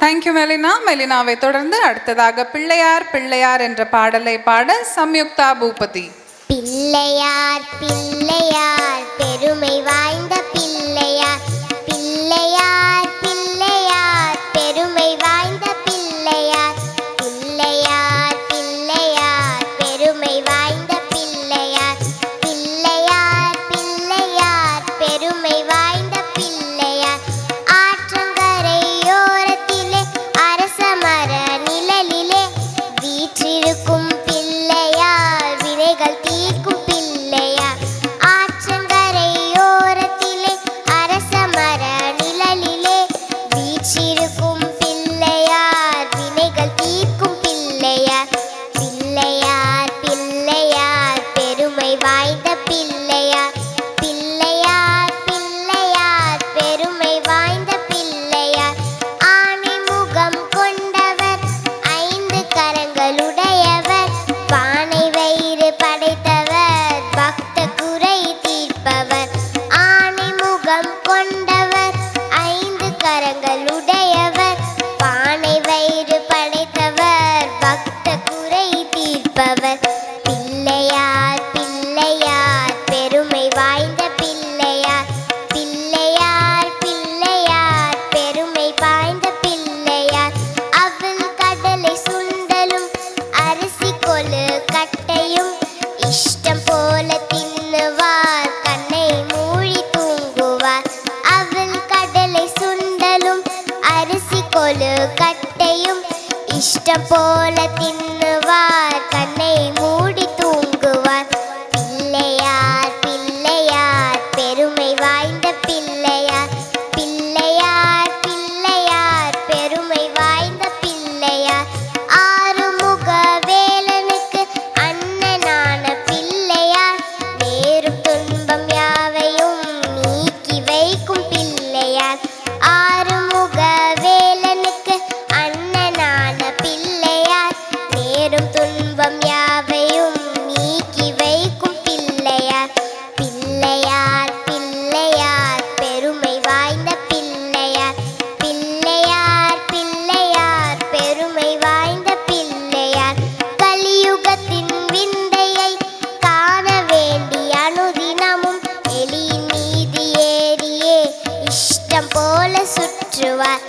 Thank you Melina. மெலினாவை தொடர்ந்து அடுத்ததாக பிள்ளையார் பிள்ளையார் என்ற பாடலை பாட சம்யுக்தா பூபதி. பிள்ளையார் பிள்ளையார் பெருமை வாய்ந்த பிள்ளையார், பிள்ளையார் பிள்ளையார் பெருமை வாய்ந்த பிள்ளையார், பிள்ளையார் பிள்ளையார் பெருமை வாய்ந்த பிள்ளையார், பிள்ளையார் பிள்ளையார் பெருமை வாய்ந்த பிள்ளையார். ஆற்றங்கரையோரத்திலே அரச மர நிழலிலே வீற்றிருக்கும் பிள்ளையார், வினைகள் தீர்க்கும் பிள்ளையார். ஆற்றங்கரையோரத்திலே அரச மர நிழலிலே வீற்றிருக்கும் பிள்ளையார், வினைகள் தீர்க்கும் பிள்ளையார். பிள்ளையார் பிள்ளையார் பெருமை வாய்ந்த பிள்ளையார், பிள்ளையார் பிள்ளையார் பெருமை வாய்ந்த பிள்ளையார். ஆனை முகம் கொண்டவர், ஐந்து கரங்களுடையவர், பானை வயிறு படைத்தவர், பக்த குறை தீர்ப்பவர். ஆனை முகம் கொண்டவர், ஐந்து கரங்களுடையவர், பானை வயிறு படைத்தவர், பக்த குறை தீர்ப்பவர். பிள்ளையார் பிள்ளையார் பெருமை வாய்ந்த பிள்ளையார், பிள்ளையார் பிள்ளையார் பெருமை வாய்ந்த பிள்ளையார். அவள் கடலை சுண்டலும் அரிசி கொழு கட்டையும் இஷ்டம் போல தின்னுவார், கண்ணை மூடி தூங்குவார். அவள் கடலை சுண்டலும் அரிசி கொழு கட்டையும் இஷ்டம் போல தின்னுவார், கண்ணை மூடி தூங்குவார். பிள்ளையார் பிள்ளையார் பெருமை வாய்ந்த பிள்ளையார், பிள்ளையார் பிள்ளையார் பெருமை வாய்ந்த பிள்ளையார். ஆறுமுக வேலனுக்கு அண்ணனான பிள்ளையார், நேரும் துன்பம் யாவையும் நீக்கி வைக்கும் பிள்ளையார். ஆறுமுக வேலனுக்கு அண்ணனான பிள்ளையார், நேரும் துன்பம் யாவையும் நீக்கி வைக்கும் பிள்ளையார். பிள்ளையார் பிள்ளையார் பெருமை வாய்ந்த பிள்ளையார், பிள்ளையார் பிள்ளையார் பெருமை வாய்ந்த பிள்ளையார். கலியுகத்தின் விந்தையை காண வேண்டி அனுதினமும் எலியின் மீது ஏறியே இஷ்டம் போல சுற்றுவார்.